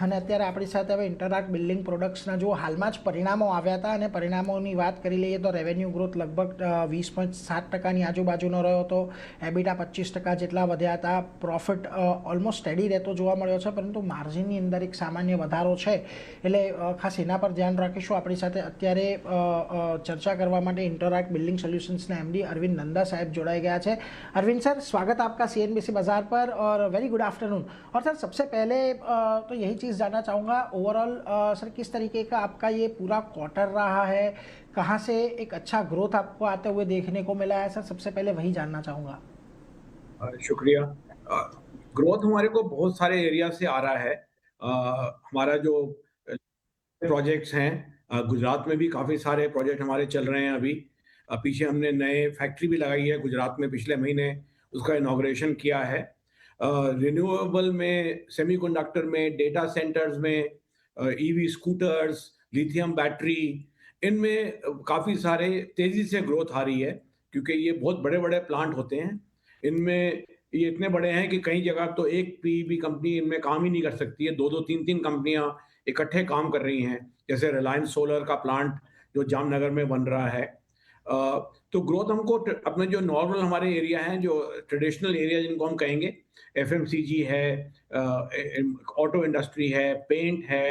અને અત્યારે આપણી સાથે હવે ઇન્ટરાક્ટ બિલ્ડિંગ પ્રોડક્ટ્સના જો હાલમાં જ પરિણામો આવ્યા હતા અને પરિણામોની વાત કરી લઈએ તો રેવન્યુ ગ્રોથ લગભગ 20.7%ની આજુબાજુનો રહ્યો હતો, એબિટા 25% જેટલા વધ્યા હતા, પ્રોફિટ ઓલમોસ્ટ સ્ટેડી રહેતો જોવા મળ્યો છે, પરંતુ માર્જિનની અંદર એક સામાન્ય વધારો છે. એટલે ખાસ એના પર ધ્યાન રાખીશું. આપણી સાથે અત્યારે ચર્ચા કરવા માટે इंटरैक्ट बिल्डिंग सॉल्यूशंस ने एमडी अरविंद नंदा साहब जोड़ाए गया है. अरविंद सर, स्वागत आपका सीएनबीसी बाजार पर और वेरी गुड आफ्टरनून. और सर सबसे पहले तो यही चीज़ जानना चाहूँगा, ओवरऑल सर किस तरीके का आपका ये पूरा क्वार्टर रहा है, कहाँ से एक अच्छा ग्रोथ आपको आते हुए देखने को मिला है, सर सबसे पहले वही जानना चाहूँगा. शुक्रिया. ग्रोथ हमारे को बहुत सारे एरिया से आ रहा है. हमारा जो प्रोजेक्ट्स हैं, गुजरात में भी काफ़ी सारे प्रोजेक्ट हमारे चल रहे हैं अभी. पीछे हमने नए फैक्ट्री भी लगाई है गुजरात में, पिछले महीने उसका इनॉग्रेशन किया है. रिन्यूएबल में, सेमीकंडक्टर में, डेटा सेंटर्स में, ईवी स्कूटर्स, लिथियम बैटरी, इनमें काफ़ी सारे तेज़ी से ग्रोथ आ रही है, क्योंकि ये बहुत बड़े-बड़े प्लांट होते हैं. इनमें ये इतने बड़े हैं कि कई जगह तो एक पीईबी कंपनी इनमें काम ही नहीं कर सकती है. 2-2 3-3 कंपनियां इकट्ठे काम कर रही हैं, जैसे रिलायंस सोलर का प्लांट जो जामनगर में बन रहा है. तो ग्रोथ हमको अपने जो नॉर्मल हमारे एरिया हैं, जो ट्रेडिशनल एरिया जिनको हम कहेंगे, एफएमसीजी है, ऑटो इंडस्ट्री है, पेंट है,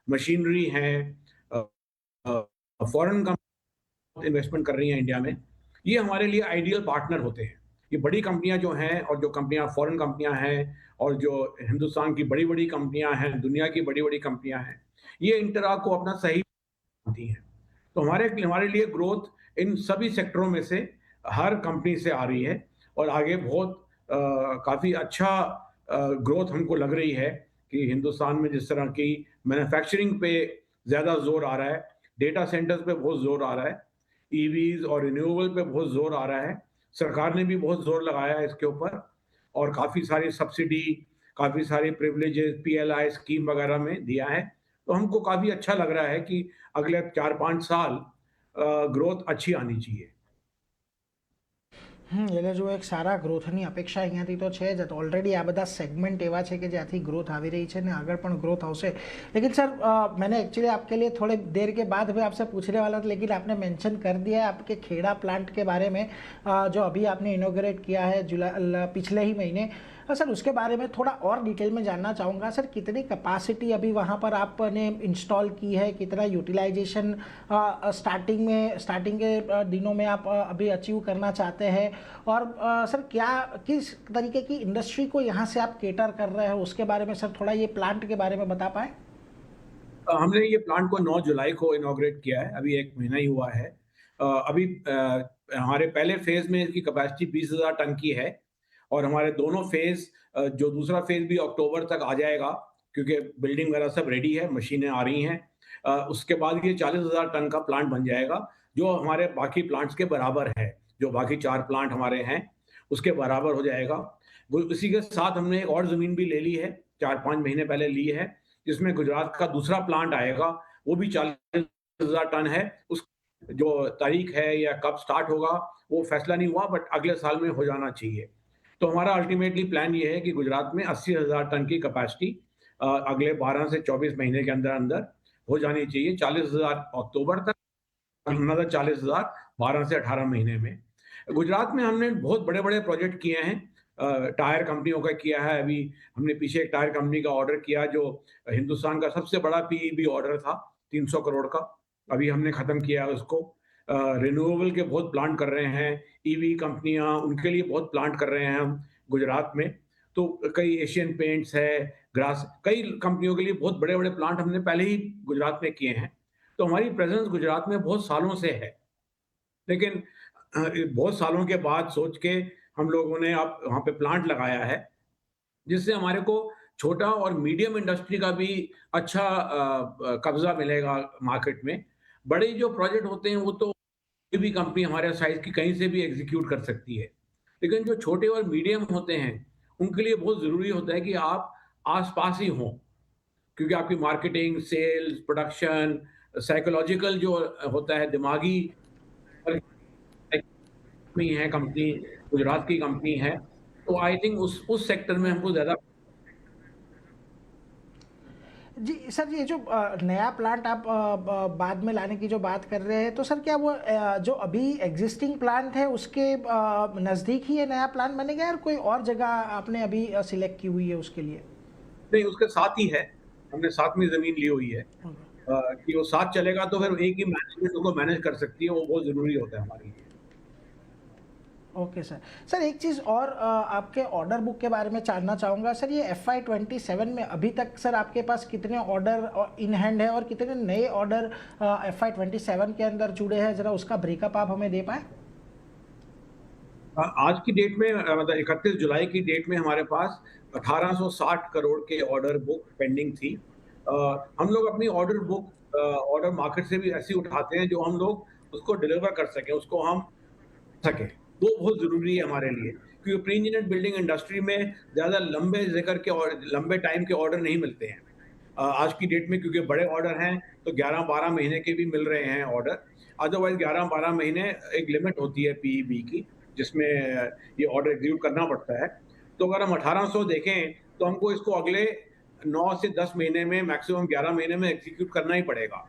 मशीनरी है, फॉरेन कंपनी इन्वेस्टमेंट कर रही हैं इंडिया में. ये हमारे लिए आइडियल पार्टनर होते हैं. ये बड़ी कंपनियां जो हैं, और जो कंपनियां फॉरेन कंपनियां हैं, और जो हिंदुस्तान की बड़ी-बड़ी कंपनियां हैं, दुनिया की बड़ी-बड़ी कंपनियां हैं, ये इंटरा को अपना सही मानती हैं. तो हमारे हमारे लिए ग्रोथ इन सभी सेक्टरों में से हर कंपनी से आ रही है, और आगे बहुत काफ़ी अच्छा ग्रोथ हमको लग रही है कि हिंदुस्तान में जिस तरह की मैन्युफैक्चरिंग पे ज़्यादा ज़ोर आ रहा है, डेटा सेंटर्स पे बहुत ज़ोर आ रहा है, ईवीज़ और रिन्यूएबल पे बहुत ज़ोर आ रहा है. सरकार ने भी बहुत ज़ोर लगाया है इसके ऊपर, और काफ़ी सारी सब्सिडी, काफ़ी सारी प्रिविलेजेस, पीएलआई स्कीम वगैरह में दिया है. तो हमको काफ़ी अच्छा लग रहा है कि अगले 4-5 साल ग्रोथ अच्छी आनी चाहिए. એટલે જો એક સારા ગ્રોથની અપેક્ષા અહીંયાથી તો છે જ. તો ઓલરેडी આ બધા सेगमेंट એવા છે કે જ્યાંથી ग्रोथ આવી રહી છે ને આગળ પણ ग्रोथ આવશે. लेकिन सर मैंने एक्चुअली आपके लिए थोड़े देर के बाद भी आपसे पूछने वाला था, लेकिन आपने मेंशन कर दिया है आपके खेड़ा प्लांट के बारे में, जो अभी आपने इनोग्रेट किया है जुलाई पिछले ही महीने. सर उसके बारे में थोड़ा और डिटेल में जानना चाहूँगा. सर कितनी कैपेसिटी अभी वहाँ पर आपने इंस्टॉल की है, कितना यूटिलाइजेशन स्टार्टिंग के दिनों में आप अभी अचीव करना चाहते हैं, और सर क्या किस तरीके की इंडस्ट्री को यहाँ से आप केटर कर रहे हैं, उसके बारे में सर थोड़ा ये प्लांट के बारे में बता पाए. हमने ये प्लांट को 9 जुलाई को इनॉग्रेट किया है, अभी 1 महीना ही हुआ है. अभी हमारे पहले फेज में इसकी कैपेसिटी 20,000 टन की है, और हमारे दोनों फेज, जो दूसरा फेज भी अक्टूबर तक आ जाएगा, क्योंकि बिल्डिंग वगैरह सब रेडी है, मशीनें आ रही हैं. उसके बाद ये 40,000 टन का प्लांट बन जाएगा, जो हमारे बाकी प्लांट्स के बराबर है. जो बाकी 4 प्लांट हमारे हैं उसके बराबर हो जाएगा. वो इसी के साथ हमने एक और ज़मीन भी ले ली है, 4-5 महीने पहले ली है, जिसमें गुजरात का दूसरा प्लांट आएगा. वो भी 40,000 टन है. उस जो तारीख है या कब स्टार्ट होगा वो फैसला नहीं हुआ, बट अगले साल में हो जाना चाहिए. तो हमारा अल्टीमेटली प्लान ये है कि गुजरात में 80,000 टन की कैपेसिटी अगले 12 से 24 महीने के अंदर अंदर हो जानी चाहिए. 40,000 अक्टूबर तक, अनदर 40,000 12 से 18 महीने में. गुजरात में हमने बहुत बड़े-बड़े प्रोजेक्ट किए हैं. टायर कंपनियों का किया है. अभी हमने पीछे एक टायर कंपनी का ऑर्डर किया, जो हिंदुस्तान का सबसे बड़ा पीईबी ऑर्डर था, 300 करोड़ का. अभी हमने खत्म किया है उसको. रिन्यूएबल के बहुत प्लांट कर रहे हैं, ईवी कंपनियां, उनके लिए बहुत प्लांट कर रहे हैं हम गुजरात में. तो कई एशियन पेंट्स है, ग्रास, कई कंपनियों के लिए बहुत बड़े-बड़े प्लांट हमने पहले ही गुजरात में किए हैं. तो हमारी प्रेजेंस गुजरात में बहुत सालों से है. लेकिन बहुत सालों के बाद सोच के हम लोगों ने अब वहाँ पे प्लांट लगाया है, जिससे हमारे को छोटा और मीडियम इंडस्ट्री का भी अच्छा कब्जा मिलेगा मार्केट में. बड़े जो प्रोजेक्ट होते हैं वो तो कोई भी कंपनी हमारे साइज की कहीं से भी एग्जीक्यूट कर सकती है. लेकिन जो छोटे और मीडियम होते हैं, उनके लिए बहुत ज़रूरी होता है कि आप आस-पास ही हों, क्योंकि आपकी मार्केटिंग, सेल्स, प्रोडक्शन, साइकोलॉजिकल जो होता है, दिमागी कंपनी है, कंपनी गुजरात की कंपनी है. तो आई थिंक उस सेक्टर में हमको ज़्यादा जी सर, ये जो नया प्लांट आप बाद में लाने की जो बात कर रहे हैं, तो सर क्या वो जो अभी एग्जिस्टिंग प्लांट है उसके नज़दीक ही ये नया प्लांट बनेगा, या कोई और जगह आपने अभी सिलेक्ट की हुई है उसके लिए? नहीं, उसके साथ ही है, हमने साथ में ज़मीन ली हुई है कि वो साथ चलेगा तो फिर एक ही मैनेजमेंट उसको मैनेज कर सकती है, वो बहुत ज़रूरी होता है हमारे लिए। Okay sir. सर एक चीज़ और आपके ऑर्डर बुक के बारे में जानना चाहूँगा सर। ये FY27 में अभी तक सर आपके पास कितने ऑर्डर इन हैंड है और कितने नए ऑर्डर FY27 के अंदर जुड़े हैं, ज़रा उसका ब्रेकअप आप हमें दे पाए? आज की डेट में मतलब 31 जुलाई की डेट में हमारे पास 1860 करोड़ के ऑर्डर बुक पेंडिंग थी। अ, हम लोग अपनी ऑर्डर बुक ऑर्डर मार्केट से भी ऐसी उठाते हैं जो हम लोग उसको डिलीवर कर सकें, उसको हम सकें। वो बहुत ज़रूरी है हमारे लिए, क्योंकि प्री इंजीनियर्ड बिल्डिंग इंडस्ट्री में ज़्यादा लंबे ज़िक्र के और लंबे टाइम के ऑर्डर नहीं मिलते हैं। आज की डेट में क्योंकि बड़े ऑर्डर हैं, तो 11-12 महीने के भी मिल रहे हैं ऑर्डर। अदरवाइज़ 11-12 महीने एक लिमिट होती है पीईबी की, जिसमें ये ऑर्डर एग्ज़ीक्यूट करना पड़ता है। तो अगर हम 1800 देखें, तो हमको इसको अगले 9 से 10 महीने में, मैक्सिमम 11 महीने में एग्ज़ीक्यूट करना ही पड़ेगा।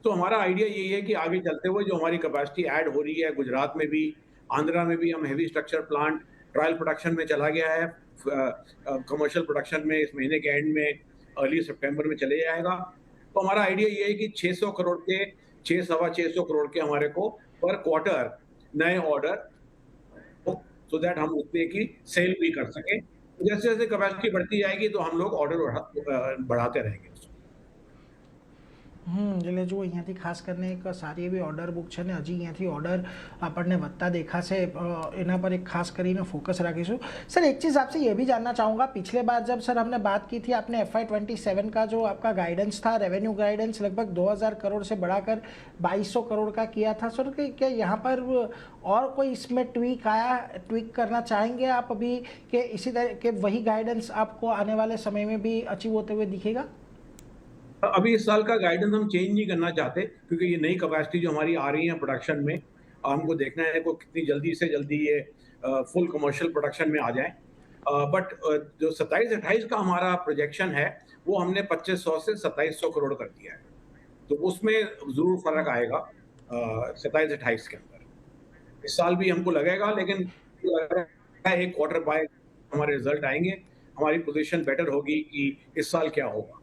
तो हमारा आइडिया यही है कि आगे चलते हुए जो हमारी कैपेसिटी ऐड हो रही है गुजरात में भी, आंध्रा में भी, हम heavy structure plant trial production में चला गया है, कमर्शियल प्रोडक्शन में इस महीने के एंड में, अर्ली सितंबर में चले जाएगा। तो हमारा आइडिया ये है कि 600 करोड़ के 6 सवा 600 करोड़ के हमारे को पर क्वार्टर नए ऑर्डर हो, सो दैट हम उतने की सेल भी कर सकें। जैसे जैसे कैपेसिटी बढ़ती जाएगी तो हम लोग ऑर्डर बढ़ाते रहेंगे। એટલે જુઓ અહીંયાથી ખાસ કરીને એક સારી એવી ઓર્ડર બુક છે ને હજી અહીંયાથી ઓર્ડર આપણને વધતા દેખાશે, એના પર એક ખાસ કરીને फोकस रखीશું। सर एक चीज़ आपसे ये भी जानना चाहूँगा, पिछले बार जब सर हमने बात की थी, आपने FY27 का जो आपका गाइडेंस था, रेवेन्यू गाइडेंस लगभग 2000 करोड़ से बढ़ाकर 2200 करोड़ का किया था सर। क्या यहाँ पर और कोई इसमें ट्वीक करना चाहेंगे आप अभी, कि इसी तरह के वही गाइडेंस आपको आने वाले समय में भी अचीव होते हुए दिखेगा? अभी इस साल का गाइडेंस हम चेंज नहीं करना चाहते, क्योंकि ये नई कैपेसिटी जो हमारी आ रही है प्रोडक्शन में, हमको देखना है कि कितनी जल्दी से जल्दी ये फुल कमर्शियल प्रोडक्शन में आ जाए। बट जो 27-28 का हमारा प्रोजेक्शन है, वो हमने 2500 से 2700 करोड़ कर दिया है। तो उसमें ज़रूर फ़र्क आएगा 27-28 के अंदर। इस साल भी हमको लगेगा, लेकिन लग रहा है एक क्वार्टर बाय हमारे रिजल्ट आएँगे, हमारी पोज़ीशन बेटर होगी कि इस साल क्या होगा।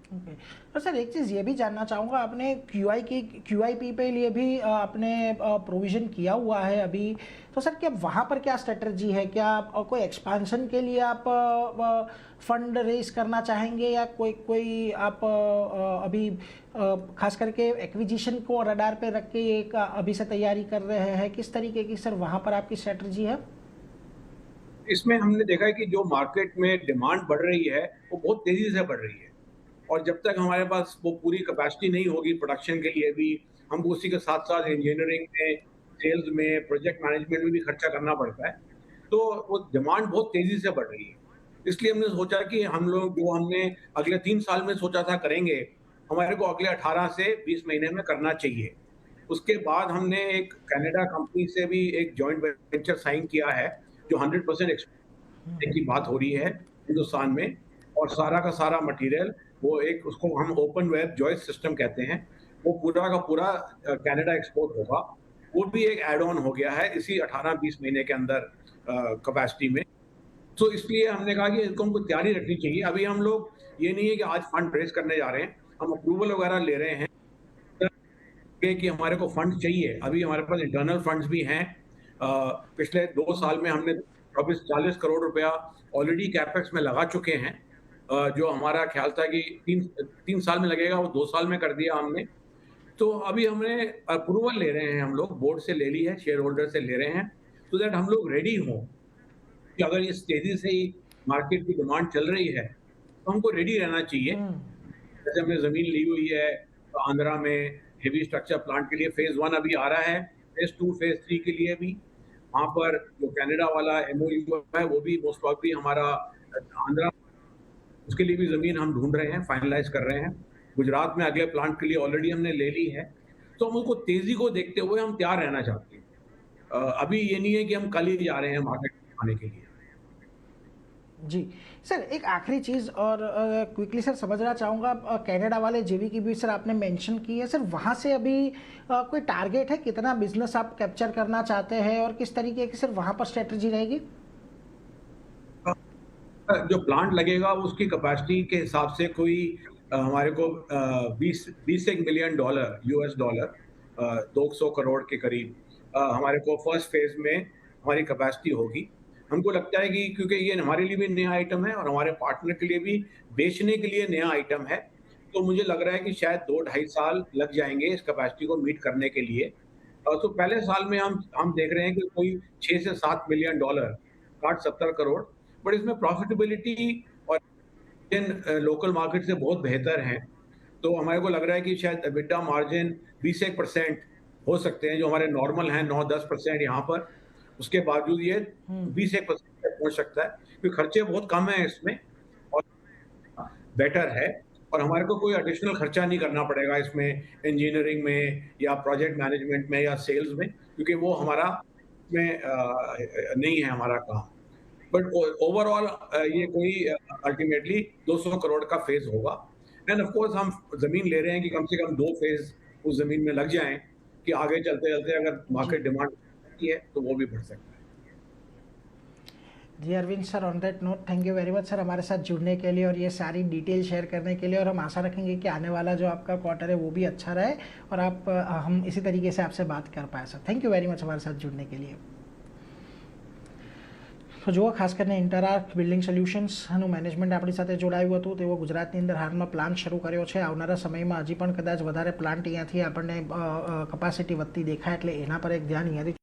ओके। और सर एक चीज़ ये भी जानना चाहूँगा, आपने क्यूआईपी पे लिए भी आपने प्रोविज़न किया हुआ है अभी, तो सर क्या वहाँ पर क्या स्ट्रेटजी है? क्या आप कोई एक्सपांशन के लिए आप फंड रेज करना चाहेंगे, या कोई कोई आप अभी खास करके एक्विजिशन को रडार पे रख के एक अभी से तैयारी कर रहे हैं? किस तरीके की सर वहाँ पर आपकी स्ट्रेटजी है? इसमें हमने देखा है कि जो मार्केट में डिमांड बढ़ रही है, वो बहुत तेज़ी से बढ़ रही है। और जब तक हमारे पास वो पूरी कैपेसिटी नहीं होगी प्रोडक्शन के लिए भी, हमको उसी के साथ-साथ इंजीनियरिंग में, सेल्स में, प्रोजेक्ट मैनेजमेंट में भी खर्चा करना पड़ता है। तो वो डिमांड बहुत तेज़ी से बढ़ रही है। इसलिए हमने सोचा कि हम लोग जो हमने अगले 3 साल में सोचा था करेंगे, हमारे को अगले 18 से 20 महीने में करना चाहिए। उसके बाद हमने एक कनाडा कंपनी से भी एक जॉइंट वेंचर साइन किया है, जो 100% की बात हो रही है हिंदुस्तान में, और सारा का सारा मटेरियल वो एक उसको हम ओपन वेब जॉइस्ट सिस्टम कहते हैं, वो पूरा का पूरा कनाडा एक्सपोर्ट होगा। वो भी एक ऐड ऑन हो गया है इसी 18-20 महीने के अंदर कैपेसिटी में। तो इसलिए हमने कहा कि इसको हमको तैयारी रखनी चाहिए। अभी हम लोग ये नहीं है कि आज फंड रेज़ करने जा रहे हैं, हम अप्रूवल वगैरह ले रहे हैं कि हमारे को फंड चाहिए। अभी हमारे पास इंटरनल फंड्स भी हैं। अ, पिछले 2 साल में हमने 24-40 करोड़ रुपया ऑलरेडी कैपेक्स में लगा चुके हैं। जो हमारा ख़्याल था कि 3 साल में लगेगा, वो 2 साल में कर दिया हमने। तो अभी हमने अप्रूवल ले रहे हैं, हम लोग बोर्ड से ले ली है, शेयर होल्डर से ले रहे हैं, सो दैट हम लोग रेडी हों कि अगर इस तेज़ी से ही मार्केट की डिमांड चल रही है, तो हमको रेडी रहना चाहिए। जैसे हमने ज़मीन ली हुई है आंध्रा में हेवी स्ट्रक्चर प्लांट के लिए, फ़ेज़ 1 अभी आ रहा है, फ़ेज़ 2, फ़ेज़ 3 के लिए भी। वहाँ पर जो कनाडा वाला एमओयू है, वो भी मोस्ट प्रोबेबली हमारा आंध्रा, उसके लिए भी ज़मीन हम ढूँढ रहे हैं, फाइनलाइज़ कर रहे हैं। गुजरात में अगले प्लांट के लिए ऑलरेडी हमने ले ली है। तो हम उसको तेज़ी को देखते हुए हम तैयार रहना चाहते हैं। अभी ये नहीं है कि हम कल ही जा रहे हैं मार्केट में आने के लिए। जी सर, एक आखिरी चीज़ और क्विकली सर समझना चाहूँगा, कनाडा वाले जेवी की भी सर आपने मेंशन की है सर, वहाँ से अभी कोई टारगेट है कितना बिजनेस आप कैप्चर करना चाहते हैं और किस तरीके की सर वहाँ पर स्ट्रेटजी रहेगी? जो प्लांट लगेगा उसकी कैपेसिटी के हिसाब से कोई हमारे को 20 एक million dollar US dollar 200 crore के करीब हमारे को फर्स्ट फेज में हमारी कैपेसिटी होगी। हमको लगता है कि क्योंकि ये हमारे लिए भी नया आइटम है और हमारे पार्टनर के लिए भी बेचने के लिए नया आइटम है, तो मुझे लग रहा है कि शायद 2 ढाई साल लग जाएँगे इस कैपेसिटी को मीट करने के लिए। तो पहले साल में हम देख रहे हैं कि कोई 6 से 7 मिलियन डॉलर 60-70 करोड़, बट इसमें प्रॉफिटेबिलिटी और इन लोकल मार्केट से बहुत बेहतर हैं। तो हमारे को लग रहा है कि शायद एबिटा मार्जिन 20% हो सकते हैं, जो हमारे नॉर्मल हैं 9-10% यहाँ पर। उसके बावजूद ये हुँ। 20% तक पहुँच सकता है, क्योंकि खर्चे बहुत कम हैं इसमें और बेटर है और हमारे को कोई एडिशनल खर्चा नहीं करना पड़ेगा इसमें इंजीनियरिंग में या प्रोजेक्ट मैनेजमेंट में या सेल्स में, क्योंकि वो हमारा में नहीं है हमारा काम। बट ओवरऑल ये कोई अल्टीमेटली 200 करोड़ का फेज होगा एंड ऑफ कोर्स हम जमीन ले रहे हैं कि कम से कम 2 फेज उस जमीन में लग जाएं कि आगे चलते चलते अगर जी। मार्केट डिमांड बढ़ती है तो वो भी बढ़ सकता है। जी Arvind sir, on that note thank you very much sir हमारे साथ जुड़ने के लिए और ये सारी डिटेल शेयर करने के लिए, और हम आशा रखेंगे कि आने वाला जो आपका क्वार्टर है वो भी अच्छा रहे और हम इसी तरीके से आपसे बात कर पाए sir. Thank you very much हमारे साथ जुड़ने के लिए। તો જુઓ, ખાસ કરીને ઇન્ટરઆર્ક બિલ્ડિંગ સોલ્યુશન્સનું મેનેજમેન્ટ આપણી સાથે જોડાયું હતું. તેઓ ગુજરાતની અંદર હાલમાં પ્લાન્ટ શરૂ કર્યો છે. આવનારા સમયમાં હજી પણ કદાચ વધારે પ્લાન્ટ અહીંયાથી આપણને કેપેસિટી વધતી દેખાય એટલે એના પર એક ધ્યાન અહીંયાથી